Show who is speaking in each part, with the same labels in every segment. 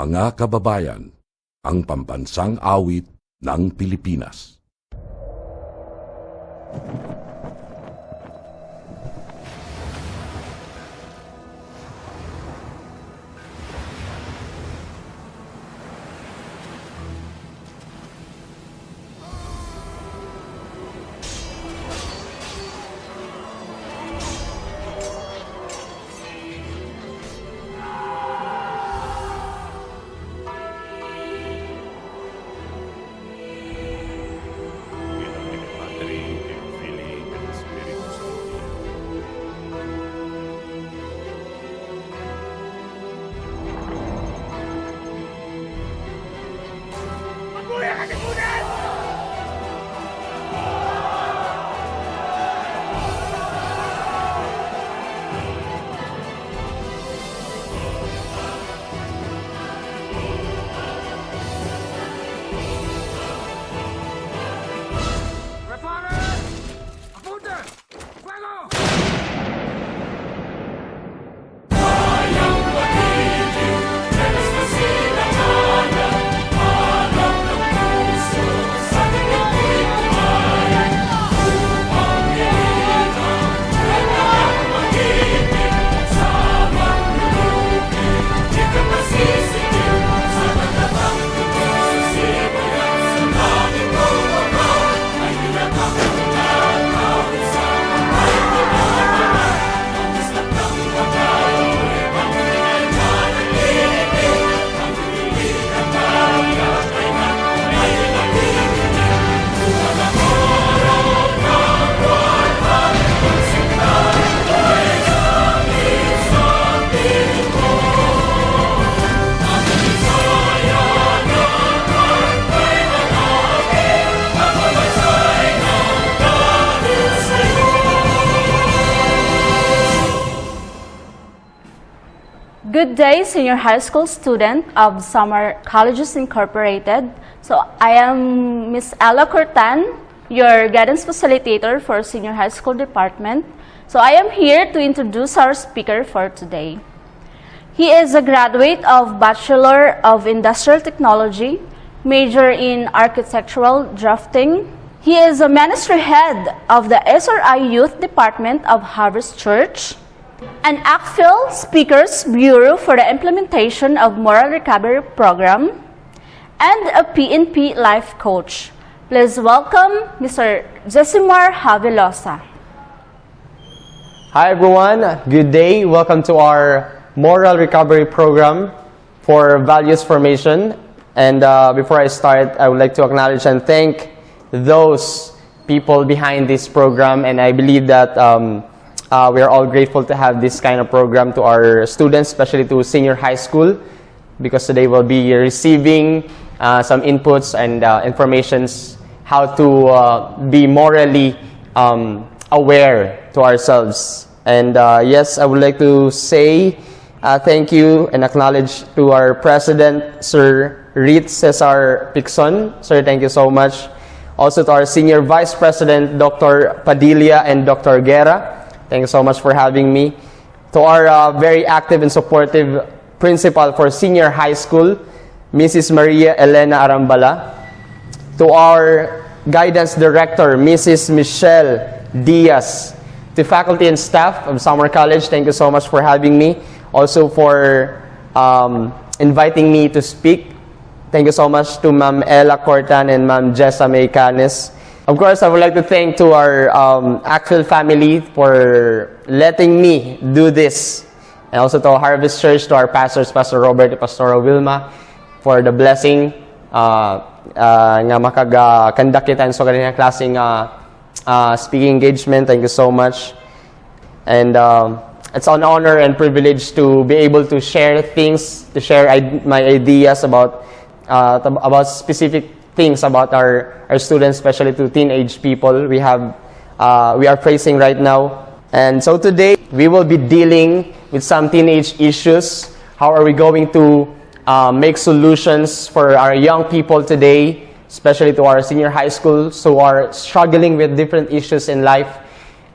Speaker 1: Mga kababayan, ang pambansang awit ng Pilipinas.
Speaker 2: Good day, senior high school student of Summer Colleges Incorporated. So I am Miss Ella Cortan, your guidance facilitator for senior high school department. So I am here to introduce our speaker for today. He is a graduate of Bachelor of Industrial Technology, major in Architectural Drafting. He is a ministry head of the SRI Youth Department of Harvest Church, an ACFIL Speakers Bureau for the implementation of Moral Recovery Program, and a PNP Life Coach. Please welcome Mr. Jesimar Havelosa.
Speaker 3: Hi everyone, good day. Welcome to our Moral Recovery Program for Values Formation. And before I start, I would like to acknowledge and thank those people behind this program. And I believe that we are all grateful to have this kind of program to our students, especially to senior high school, because today we'll be receiving some inputs and informations how to be morally aware to ourselves. And yes, I would like to say thank you and acknowledge to our President, Sir Rit Cesar Picson. Sir, thank you so much. Also to our Senior Vice President, Dr. Padilla and Dr. Guerra. Thank you so much for having me. To our very active and supportive principal for senior high school, Mrs. Maria Elena Arambala. To our guidance director, Mrs. Michelle Diaz. To faculty and staff of Summer College, thank you so much for having me. Also for inviting me to speak. Thank you so much to Ma'am Ella Cortan and Ma'am Jessa May Canes. Of course, I would like to thank to our ACFIL family for letting me do this. And also to Harvest Church, to our pastors, Pastor Robert and Pastor Wilma, for the blessing nga makag-conduct kita sa ganyan klaseng speaking engagement. Thank you so much. And it's an honor and privilege to be able to share things, to share my ideas about specific things about our students, especially to teenage people we are facing right now. And so today we will be dealing with some teenage issues. How are we going to make solutions for our young people today, especially to our senior high schools who are struggling with different issues in life?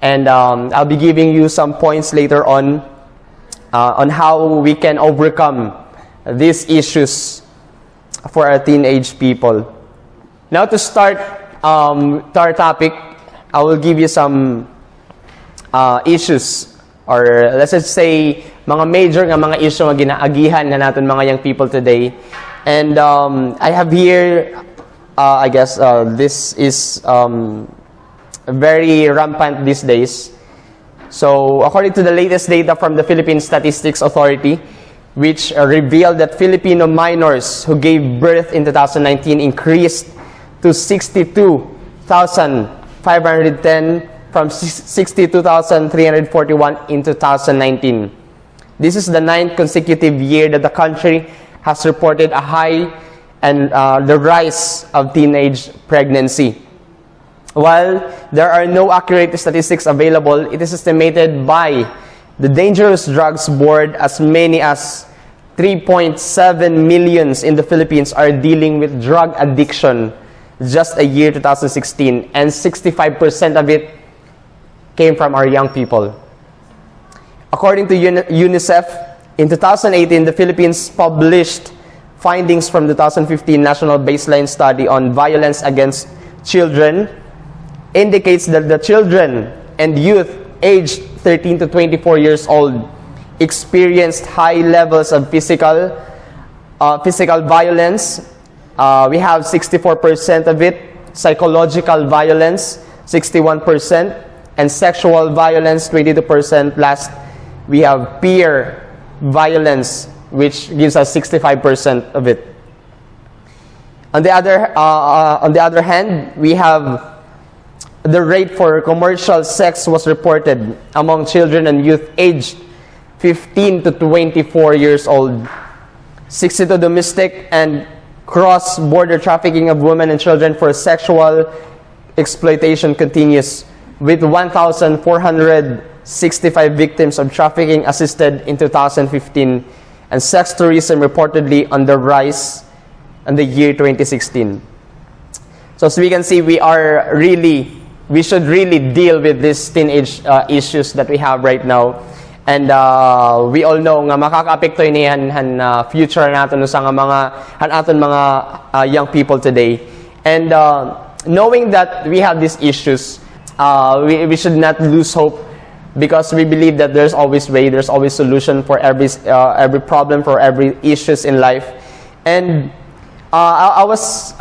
Speaker 3: And I'll be giving you some points later on how we can overcome these issues for our teenage people. Now to start to our topic, I will give you some issues, or let's just say mga major nga mga issue nga ginaagihan na natin mga young people today. And I have here, I guess this is very rampant these days. So according to the latest data from the Philippine Statistics Authority, which revealed that Filipino minors who gave birth in 2019 increased to 62,510 from 62,341 in 2019. This is the 9th consecutive year that the country has reported a high and the rise of teenage pregnancy. While there are no accurate statistics available, it is estimated by the Dangerous Drugs Board as many as 3.7 million in the Philippines are dealing with drug addiction just a year 2016, and 65% of it came from our young people. According to UNICEF, in 2018, the Philippines published findings from the 2015 National Baseline Study on Violence Against Children indicates that the children and youth aged 13 to 24 years old experienced high levels of physical violence. We have 64% of it, psychological violence 61%, and sexual violence 22%. Last, we have peer violence, which gives us 65% of it. On the other hand, we have the rate for commercial sex was reported among children and youth aged 15 to 24 years old. 62 domestic and cross-border trafficking of women and children for sexual exploitation continues, with 1,465 victims of trafficking assisted in 2015, and sex tourism reportedly on the rise in the year 2016. So as we can see, we should really deal with these teenage issues that we have right now. And we all know nga makakaapekto niyan future natin sa mga young people today. And knowing that we have these issues, we should not lose hope, because we believe that there's always way, there's always solution for every problem, for every issues in life. And I was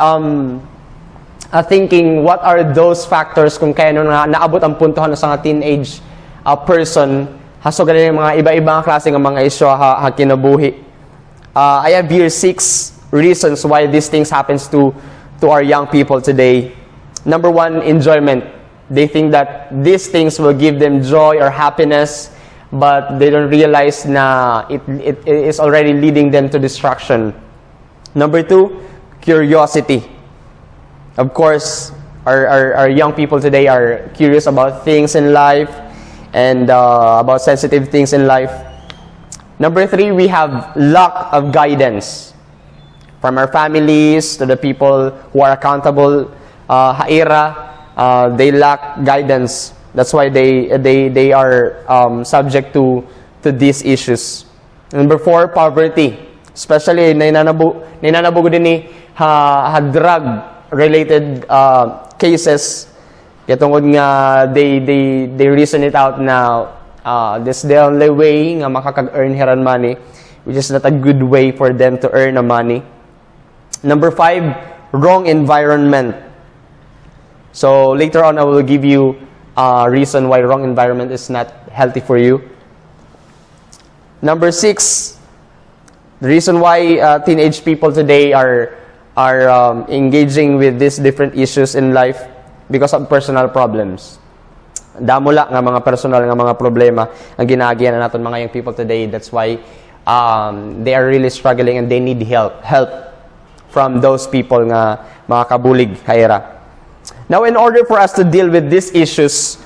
Speaker 3: thinking, what are those factors kung kaya na naabot ang puntohan sa mga teenage person hasog ganun yung mga iba-ibang klase ng mga isyu kinabuhi. I have here 6 reasons why these things happens to our young people today. Number 1, enjoyment. They think that these things will give them joy or happiness, but they don't realize na it is already leading them to destruction. Number 2, curiosity. Of course, our young people today are curious about things in life and about sensitive things in life. Number 3, we have lack of guidance from our families to the people who are accountable. They lack guidance. That's why they are subject to these issues. Number 4, poverty. Especially ninanabugo din ni drug-related cases. Katungod nga they reason it out now. This is the only way nga makaka-earn hiran money, which is not a good way for them to earn money. Number 5, wrong environment. So later on, I will give you a reason why wrong environment is not healthy for you. Number 6, the reason why teenage people today are engaging with these different issues in life, because of personal problems. Damula nga mga personal nga mga problema ang ginaagian na natin mga young people today. That's why they are really struggling and they need help from those people nga mga kabulig kaera. Now, in order for us to deal with these issues,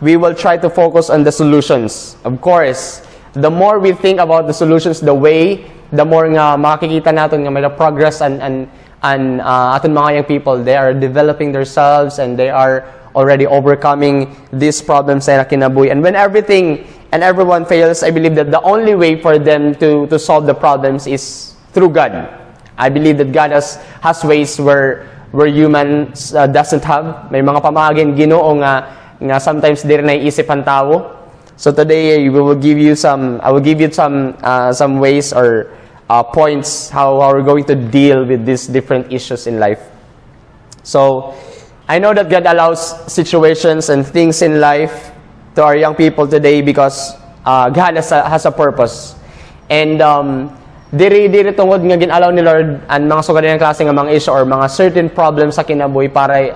Speaker 3: we will try to focus on the solutions. Of course, the more we think about the solutions, the more nga makikita natin nga may progress and aton mga young people, they are developing themselves and they are already overcoming these problems na kinabuhi. And when everything and everyone fails, I believe that the only way for them to solve the problems is through God. I believe that God has ways where humans doesn't have. May mga pamagin Ginoo nga sometimes di rin naiisip ang tao. So today I will give you some ways or points how we're going to deal with these different issues in life. So I know that God allows situations and things in life to our young people today because God has a purpose. And diri tungod nga ginalaw ni Lord ang mga sugad ng klase nga mga issue or mga certain problems sa kinabuhi para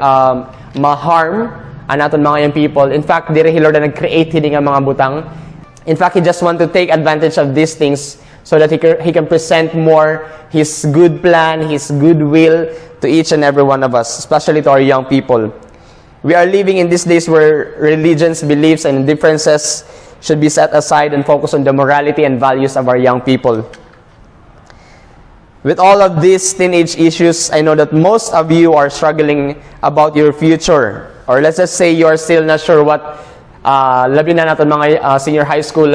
Speaker 3: ma-harm ang aton mga young people. In fact, diri Lord na nag-create hini nga mga butang. In fact, He just want to take advantage of these things so that He can present more His good plan, His good will to each and every one of us, especially to our young people. We are living in these days where religions, beliefs, and differences should be set aside and focus on the morality and values of our young people. With all of these teenage issues, I know that most of you are struggling about your future. Or let's just say you are still not sure what, labi na natin mga senior high school,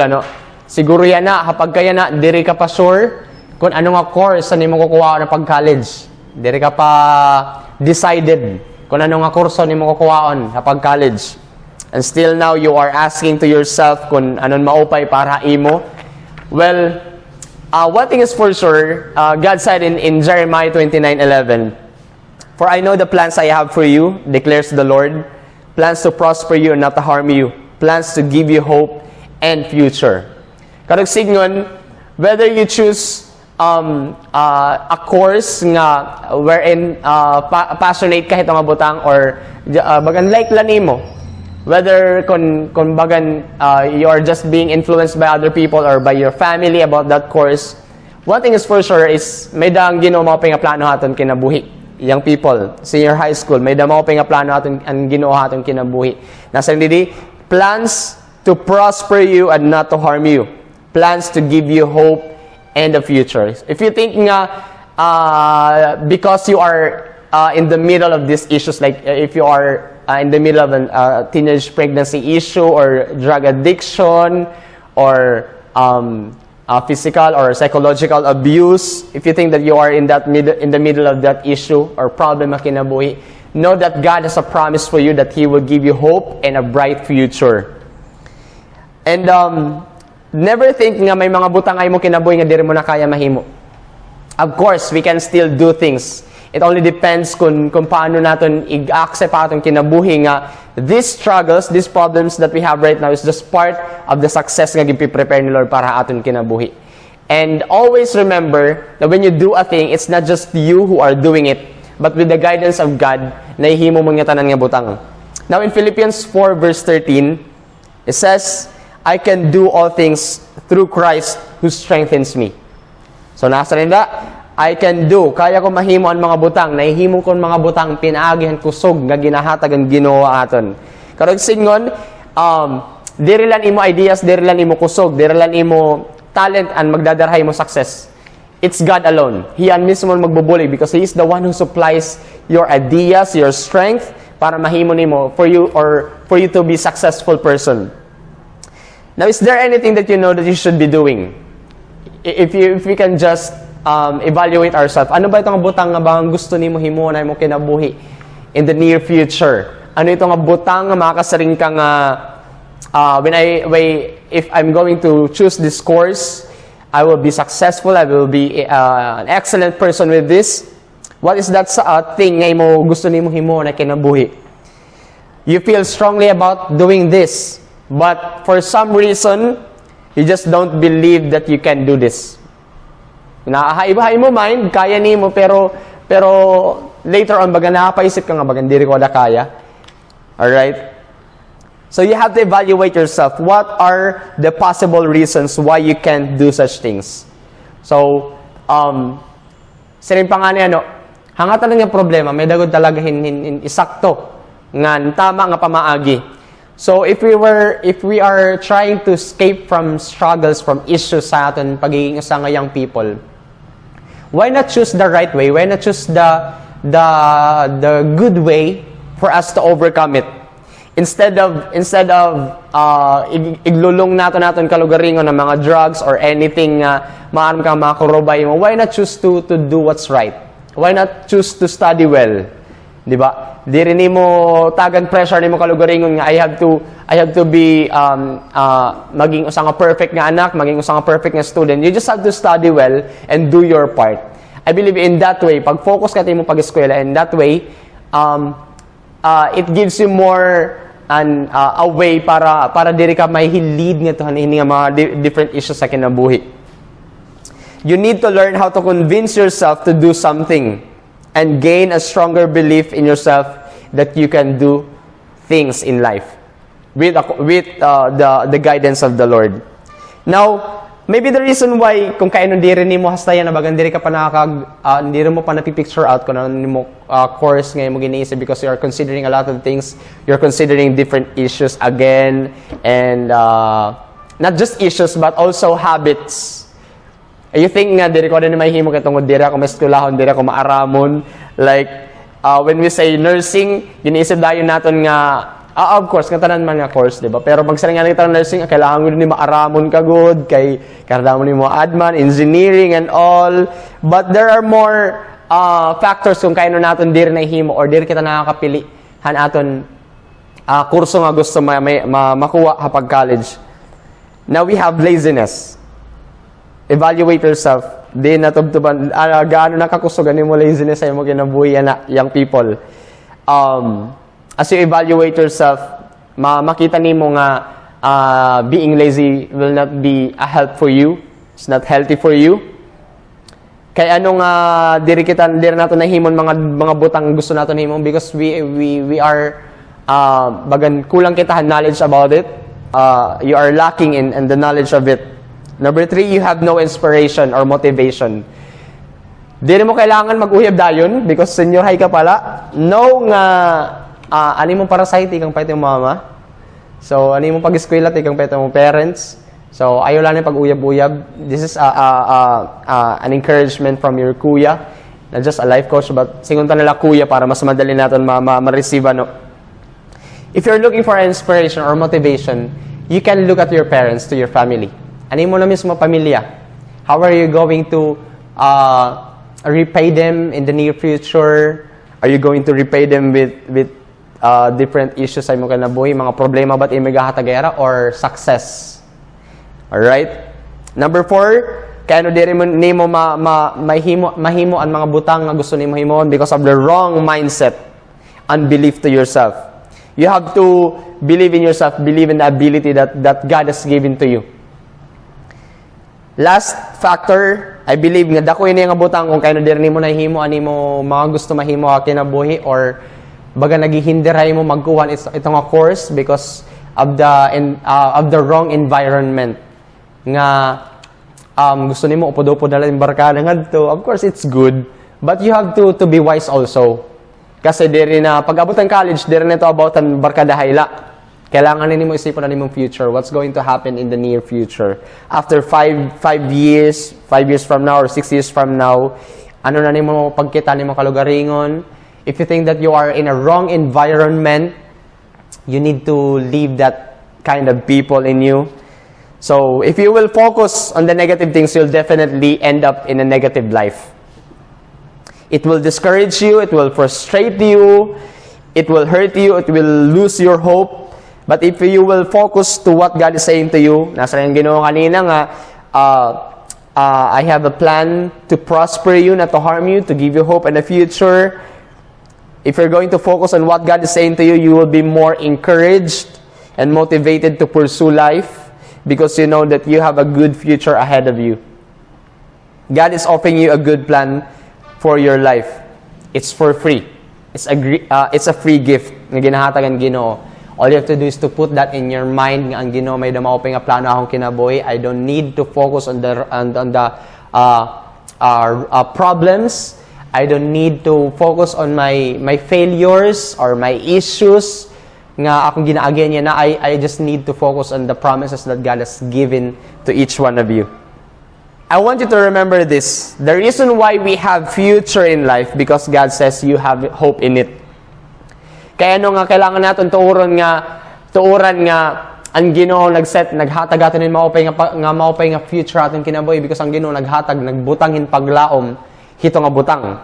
Speaker 3: siguro yan na, kapag kaya na, diri ka pa sure kung ano nga course na mo kukuha na pag-college. Diri ka pa decided kung ano nga kurso ni mo kukuhaon kapag college. And still now, you are asking to yourself kung anong maupay para imo. Well, one thing is for sure, God said in Jeremiah 29:11, "For I know the plans I have for you, declares the Lord, plans to prosper you and not to harm you, plans to give you hope and future." Kadagsignon, whether you choose a course nga wherein passionate kahit nga butang or bagan like lang nimo, whether kung bagan you are just being influenced by other people or by your family about that course, one thing is for sure is may daang Ginoo mao pay nga plano haton kinabuhi. Young people, senior high school, may damo pay nga plano haton ang Ginoo haton kinabuhi. Nasa didi, plans to prosper you and not to harm you. Plans to give you hope and a future. If you think nga because you are in the middle of these issues, like if you are in the middle of a teenage pregnancy issue or drug addiction or physical or psychological abuse, if you think that you are in the middle of that issue or problem na kinabuhi, know that God has a promise for you that He will give you hope and a bright future. And never think nga may mga butang ay mo kinabuhi nga diri mo na kaya mahimo. Of course, we can still do things. It only depends kung paano natin i-accept atong kinabuhi nga these struggles, these problems that we have right now is just part of the success nga gipi-prepare ni Lord para aton kinabuhi. And always remember that when you do a thing, it's not just you who are doing it, but with the guidance of God, nahihimo mo nga tanan nga butang. Now in Philippians 4 verse 13, it says, "I can do all things through Christ who strengthens me." So nasa rin I can do, kaya ko mahimo ang mga butang, nahihimo ko ang mga butang, pinaagihan kusog, nga ginahatag ang Ginoo aton. Karong singon, diri lang imo ideas, diri lang imo kusog, diri lang imo talent, and magdadarhay mo success. It's God alone. He ang mismo magbubuli because He is the one who supplies your ideas, your strength, para mahimo nimo, for you to be successful person. Now, is there anything that you know that you should be doing? If we can just evaluate ourselves. Ano ba itong butang nga bang gusto nimo himo na mo kinabuhi in the near future? Ano itong butang nga makasaring ka nga if I'm going to choose this course, I will be successful, I will be an excellent person with this. What is that thing nga mo gusto nimo himo na kinabuhi? You feel strongly about doing this, but for some reason, you just don't believe that you can do this. Nakahaibahay mo mind, kaya ni mo, pero later on, baga nakapaisip ka nga, baga hindi ko na kaya. Alright? So you have to evaluate yourself. What are the possible reasons why you can't do such things? So, sirin pa nga niya, hangatan lang yung problema, may dagod talaga isakto, nga tama nga pamaagi. So if we are trying to escape from struggles, from issues sa aton pagiging isa nga young people, why not choose the right way? Why not choose the good way for us to overcome it? iglulong naton kalugaringon ng mga drugs or anything maaram kang makurobay mo, why not choose to do what's right? Why not choose to study well? Di ba? Di rin mo tagan pressure ni mo kalugaringon nga I have to be maging usang perfect nga anak, maging usang perfect nga student. You just have to study well and do your part. I believe in that way, pag focus ka mo pag-eskwela, and that way it gives you more a way para diri ka may lead nga to nga mga different issues sa kinabuhi. You need to learn how to convince yourself to do something and gain a stronger belief in yourself that you can do things in life with the guidance of the Lord. Now, maybe the reason why kung kaino diri nimo hastayan na bagan diri ka pa diri mo pa napipicture out kung ano nimo course ngayon mo giniisip, because you are considering a lot of things. You're considering different issues again, and not just issues but also habits. You think nga diri ko din mahimo kay tungod diri ako maeskwelahon, diri ako maaramon, like when we say nursing, giniisip dayon naton nga of course, katanan man nga course, di ba? Pero pag saringan kita ng nursing, kailangan mo din maaramon ka good, kay kailangan mo admin, engineering, and all. But there are more factors kung kaino natin diri na himo or diri kita nakakapilihan aton kurso nga gusto makuha kapag college. Now we have laziness. Evaluate yourself. Di natubtuban, gaano nakakusugan mo laziness sa imo kinabuhi na young people. As you evaluate yourself, makita nimo nga being lazy will not be a help for you. It's not healthy for you. Kaya diri nato nahimon mga butang gusto nato nahimon, because we are bagan kulang kita knowledge about it. You are lacking in the knowledge of it. Number 3, you have no inspiration or motivation. Diri mo kailangan mag-uyab dayon because senior high ka pala. No nga ani mo parasite kang pwede yung mama. So, ani mo pag-eskwela kang pwede yung parents. So, ayaw lang yung pag-uyab-uyab. This is an encouragement from your kuya. Not just a life coach, but singunta nila kuya para mas madali natin ma-receive ano. If you're looking for inspiration or motivation, you can look at your parents, to your family. Ani mo na mismo pamilya. How are you going to repay them in the near future? Are you going to repay them with different issues sa imong kinabuhi, mga problema ba't imigahatagera or success? Alright? Number 4, kaya diri mo nimo mahimo ang mga butang nga gusto nimo himon because of the wrong mindset, unbelief to yourself. You have to believe in yourself, believe in the ability that God has given to you. Last factor, I believe nga dako ini nga butang kung kaya diri nimo nahimo ani mo mga gusto mahimo kinabuhi or baga naghihindiray mo magkuhan itong course because of the wrong environment nga gusto nimo upod-upod na lang barkada ngadto. Of course it's good, but you have to be wise also, kasi diri na pag-abot ng college diri na to about ang barkada hayla. Kailangan nimo isipan na nimong future, what's going to happen in the near future after 5 years from now or 6 years from now. Ano na nimo pagkita nimo kalugaringon. If you think that you are in a wrong environment, you need to leave that kind of people in you. So, if you will focus on the negative things, you'll definitely end up in a negative life. It will discourage you, it will frustrate you, it will hurt you, it will lose your hope. But if you will focus to what God is saying to you, nasa yung ginawa kanina nga, I have a plan to prosper you, not to harm you, to give you hope in the future. If you're going to focus on what God is saying to you, you will be more encouraged and motivated to pursue life because you know that you have a good future ahead of you. God is offering you a good plan for your life. It's for free. It's a free gift na ginahatag ang Ginoo. All you have to do is to put that in your mind nga ang Ginoo may damaopay nga plano akong kinabuhi. I don't need to focus on the problems. I don't need to focus on my failures or my issues nga akong ginaagyan niya na. I just need to focus on the promises that God has given to each one of you. I want you to remember this. The reason why we have future in life because God says you have hope in it. Kaya ano nga kailangan natin tuuran nga ang Ginoo naghatag aton in maupay nga future aton kinabuhi because ang Ginoo naghatag nagbutangin paglaom hito nga butang.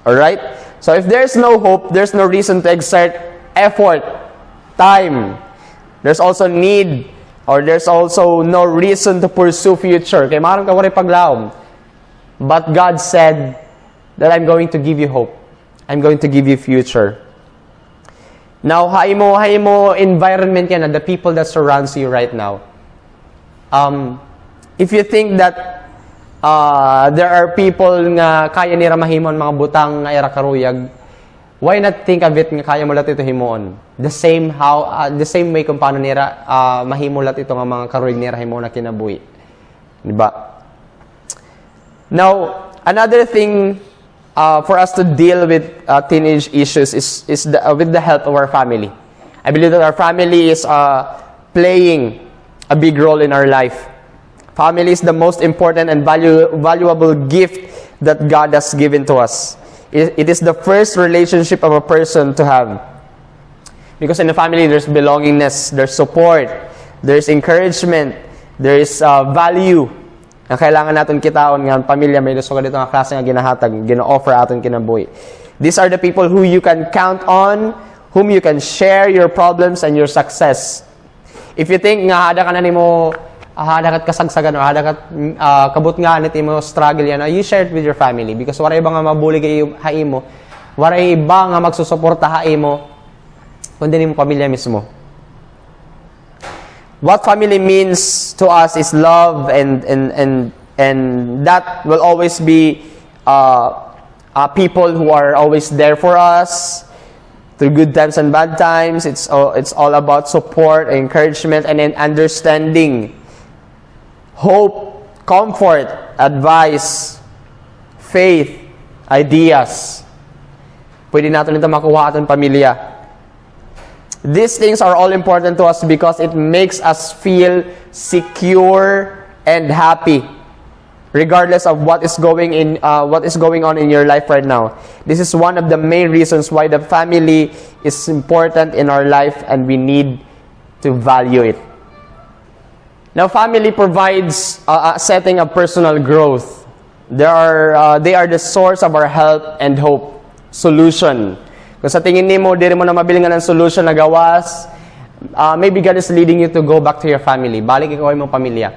Speaker 3: All right? So if there's no hope, there's no reason to exert effort, time. There's also need or there's also no reason to pursue future. Kaya maram ka wala paglaom. But God said that I'm going to give you hope. I'm going to give you future. Now, hay mo environment yan, the people that surrounds you right now. If you think that there are people nga kaya nila mahimon mga butang nga ira karuyag, why not think of it nga kaya mo lat ito himoon? The same way kung paano nila mahimulat ito nga mga karuyag nila himoon na kinabuhi. Diba? Now, another thing for us to deal with teenage issues is with the help of our family. I believe that our family is playing a big role in our life. Family is the most important and valuable gift that God has given to us. It is the first relationship of a person to have. Because in the family, there's belongingness, there's support, there's encouragement, there's value. Ang kailangan natin kitaon nga pamilya may gusto ka dito nga klase nga ginahatag, gina-offer aton kinabuhi. These are the people who you can count on, whom you can share your problems and your success. If you think nga hada ka na nimo hada kat kasagsagan or hada kat kabut nga nit mo struggle yan, you share it with your family because wala iba nga mabulig haimo, wala iba nga magsusuporta haimo kundi nimo pamilya mismo. What family means to us is love, and that will always be people who are always there for us through good times and bad times. It's all about support, encouragement, and understanding, hope, comfort, advice, faith, ideas. Pwede natin ito makuha ating pamilya. These things are all important to us because it makes us feel secure and happy, regardless of what is going on in your life right now. This is one of the main reasons why the family is important in our life, and we need to value it. Now, family provides a setting of personal growth. They are the source of our help and hope, solution. Kung sa tingin mo, di rin mo na mabiling ng solution na gawas, maybe God is leading you to go back to your family. Balik ikaw ay mong pamilya.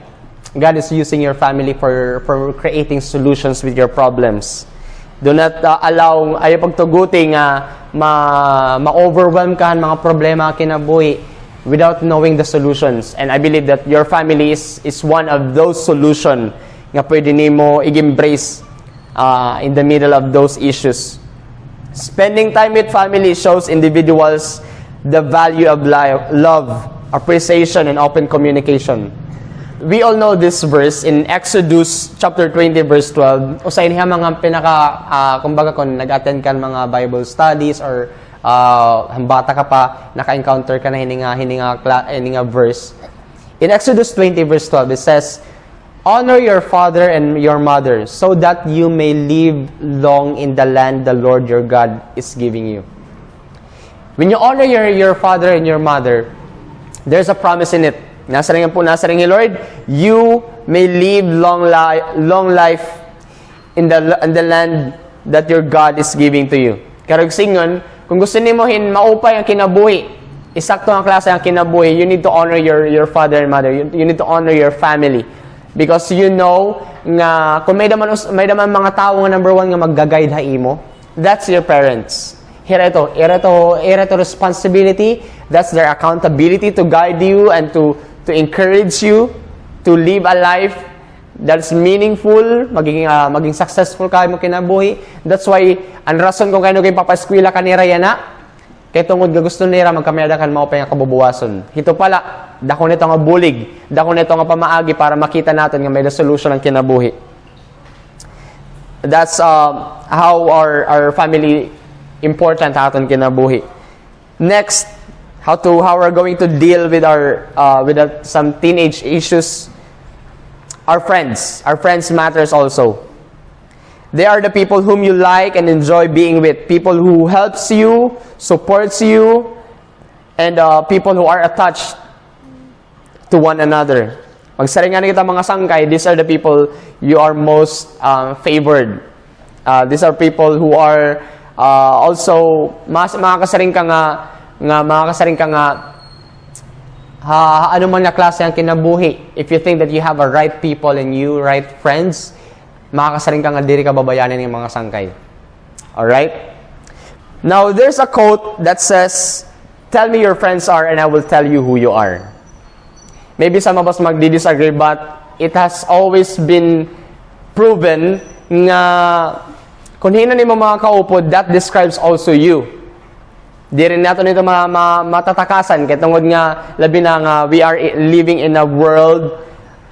Speaker 3: God is using your family for creating solutions with your problems. Do not allow, ayaw pagtuguti nga ma-overwhelm ka mga problema kinabuhi without knowing the solutions. And I believe that your family is one of those solutions nga pwede nimo i-embrace in the middle of those issues. Spending time with family shows individuals the value of life, love, appreciation, and open communication. We all know this verse in Exodus chapter 20 verse 12. Usain niya mga kumbaga kung nag-attend ka mga Bible studies or bata ka pa, naka-encounter ka na hininga verse. In Exodus 20 verse 12, it says, "Honor your father and your mother, so that you may live long in the land the Lord your God is giving you." When you honor your father and your mother, there's a promise in it. Nasa rin ni Lord, you may live long life in the land that your God is giving to you. Karag singon, kung gusto nimo maupay ang kinabuhi, isakto ang klase ang kinabuhi, you need to honor your father and mother. You need to honor your family. Because you know nga kung may daman mga tao nga number one nga magga-guide haimo, that's your parents. Ito responsibility, that's their accountability to guide you and to encourage you to live a life that's meaningful, maging successful kayo mo kinabuhi. That's why ang rason kung kayo papaskwela kanira yana, kay tungod nga gusto nila magkamera kan mao pa nga kabubuwason. Hito pala, dako nito nga bulig, dako nito nga pamaagi para makita natin nga may solution ang kinabuhi. That's how our family important aton kinabuhi. Next, how we're going to deal with some teenage issues. Our friends matters also. They are the people whom you like and enjoy being with. People who helps you, supports you, and people who are attached to one another. Magsaringan kita mga sangkay, these are the people you are most favored. These are people who are also makakasaring ka nga ano man na klase ang kinabuhi. If you think that you have a right people and you right friends, makakasaring ka nga diri ka babayanan ng mga sangkay. Alright? Now, there's a quote that says, "Tell me your friends are and I will tell you who you are." Maybe some of us magdi-disagree, but it has always been proven nga kung hino ni mga kaupod, that describes also you. Di rin nato nito matatakasan, kaya tungod nga, labi na nga, we are living in a world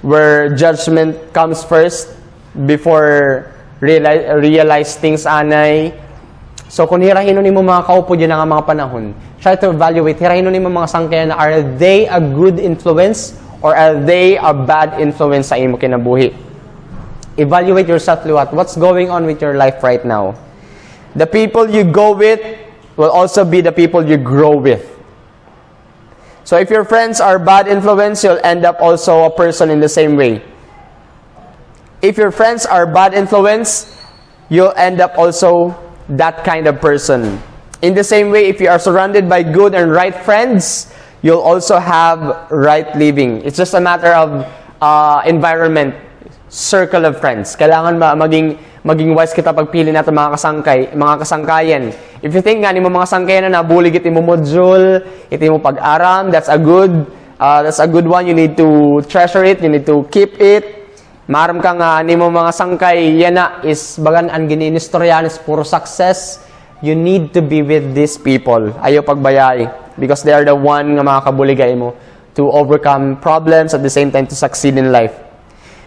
Speaker 3: where judgment comes first before realize things anay. So kung hirahino ni mga kaupod yun ang mga panahon, try to evaluate, hirahino ni mga sangkayan na are they a good influence or are they a bad influence sa imo kinabuhi? Evaluate yourself, Luat. What's going on with your life right now? The people you go with will also be the people you grow with. So if your friends are bad influence, you'll end up also a person in the same way. If your friends are bad influence, you'll end up also that kind of person. In the same way, if you are surrounded by good and right friends, you'll also have right living. It's just a matter of environment, circle of friends. Kailangan maging wise kita pagpili natin mga kasangkayan. If you think nga ni mo mga sangkayan na nabulig iti mo module, iti mo pag-aram, that's a good one. You need to treasure it, you need to keep it. Maram ka nga, ni mo mga sangkay, yan na is, bagan ang gininistoryan is puro success. You need to be with these people. Ayaw pagbayay. Because they are the one nga makakabuligay mo to overcome problems at the same time to succeed in life.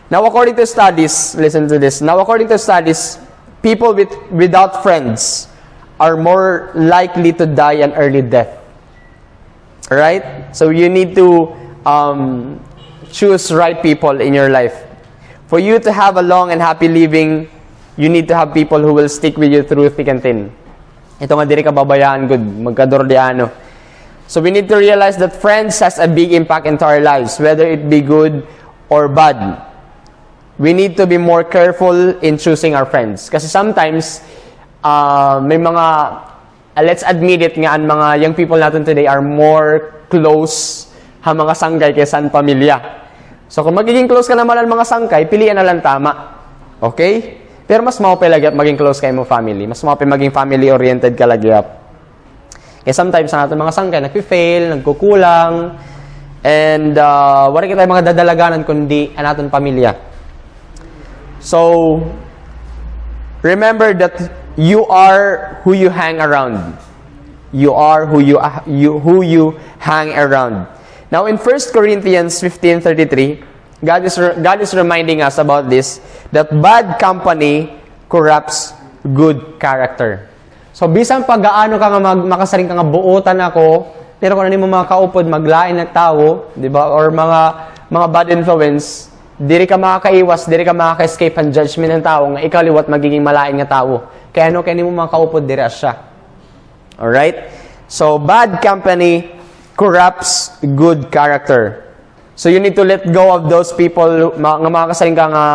Speaker 3: Now, according to studies, listen to this. Now, according to studies, people without friends are more likely to die an early death. Alright? So, you need to choose right people in your life. For you to have a long and happy living, you need to have people who will stick with you through thick and thin. Ito nga diri ka babayaan good, magkadordiano. So we need to realize that friends has a big impact into our lives, whether it be good or bad. We need to be more careful in choosing our friends. Kasi sometimes, may mga, let's admit it nga, ang mga young people natin today are more close ha mga sanggay kaysa ang pamilya. So, kung magiging close ka naman ang mga sangkay, pilihan na lang tama. Okay? Pero mas maupi lagi maging close kayo mo family. Mas maupi maging family-oriented ka lagi. Kaya sometimes ang ating mga sangkay, nag-fail, nagkukulang, and wala kita mga dadalaganan kundi ang ating pamilya. So, remember that you are who you hang around. You are who you hang around. Now, in 1 Corinthians 15:33, God is reminding us about this, that bad company corrupts good character. So, bisan pag-aano ka nga makasaring ka nga buotan ako, pero kung ano mo mga kaupod, maglain na tao, di ba? Or mga bad influence, diri ka makakaiwas, diri ka makaka-escape ang judgment ng tao, nga ikaw liwat magiging malain nga tao. Kaya ano, kaya mo mga kaupod, diri siya. Alright? So, bad company corrupts good character. So you need to let go of those people nga makakasaling ka nga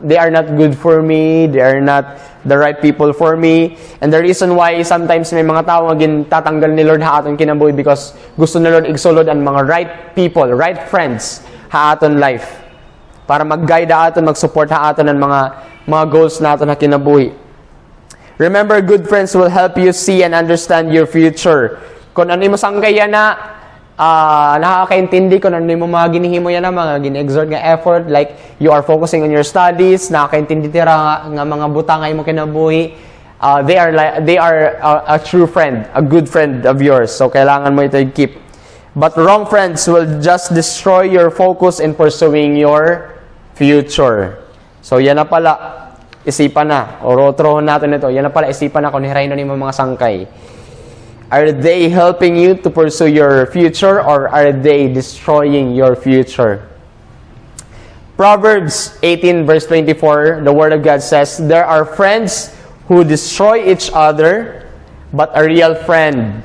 Speaker 3: they are not good for me, they are not the right people for me. And the reason why sometimes may mga tao nga tatanggal ni Lord ha aton kinabuhi because gusto ni Lord igsulod ang mga right people, right friends ha aton life. Para mag-guide ha aton, mag-support ha aton ang mga goals naton ha kinabuhi. Remember, good friends will help you see and understand your future. Kung ano mo sangkaya na nakakaintindi ko ano mo mga ginihimo yan na mga gine-exert nga effort, like you are focusing on your studies, nakakaintindi tira nga mga butang nga imo kinabuhi, they are a true friend, a good friend of yours. So kailangan mo ito i-keep. But wrong friends will just destroy your focus in pursuing your future. So yan na pala, isipan na, o rotrohon natin ito, yan na pala, isipan na kung hirayin na mo mga sangkay. Are they helping you to pursue your future or are they destroying your future? Proverbs 18 verse 24, the Word of God says, there are friends who destroy each other, but a real friend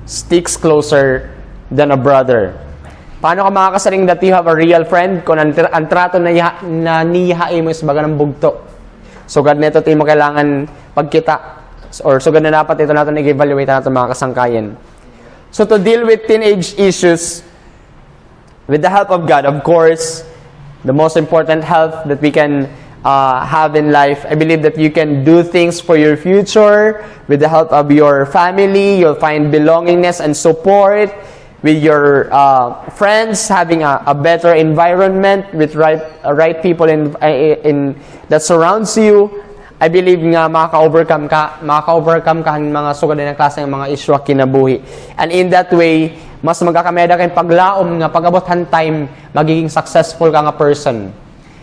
Speaker 3: sticks closer than a brother. Paano ka makakasaling that you have a real friend kung ang trato na nihain mo is baga ng bugto? So, God neto tayo mo kailangan pagkita. Or so, God na dapat ito natin i-evaluate natin mga kasangkayan. So, to deal with teenage issues, with the help of God, of course, the most important help that we can have in life, I believe that you can do things for your future. With the help of your family, you'll find belongingness and support. With your friends, having a better environment with right people in that surrounds you, I believe nga makaka-overcome ka ng mga sugad na klase ng mga issue kinabuhi. And in that way, mas magkakameda kayong paglaom nga pag-abothan time, magiging successful ka nga person.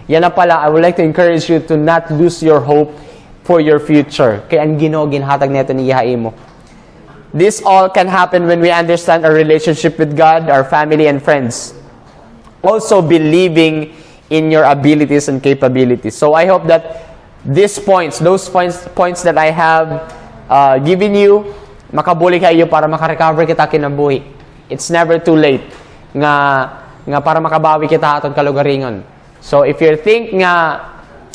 Speaker 3: Yan na pala, I would like to encourage you to not lose your hope for your future. Kaya ang Ginoo ginhatag neto ni ihain mo. This all can happen when we understand our relationship with God, our family, and friends. Also believing in your abilities and capabilities. So I hope that these points, those points that I have given you, makabuli kayo para makarecover kita kinabuhi. It's never too late nga para makabawi kita atong kalugaringon. So if you think nga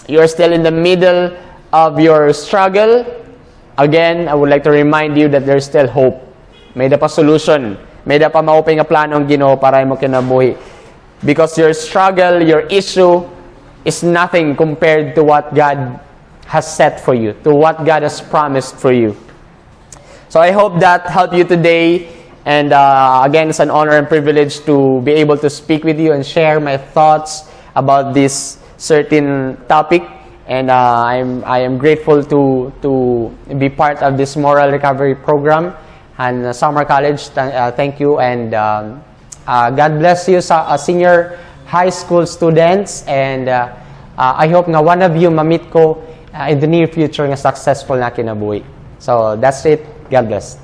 Speaker 3: you're still in the middle of your struggle, again, I would like to remind you that there's still hope. May da pa solution. May da pa maupay nga plano ang Ginoo para mo kinabuhi. Because your struggle, your issue is nothing compared to what God has set for you, to what God has promised for you. So I hope that helped you today. And again, it's an honor and privilege to be able to speak with you and share my thoughts about this certain topic. And I am grateful to be part of this moral recovery program and Summer College. Thank you, and God bless you sa senior high school students. And I hope nga one of you mamit ko in the near future nga successful na kinabuhi. So that's it. God bless.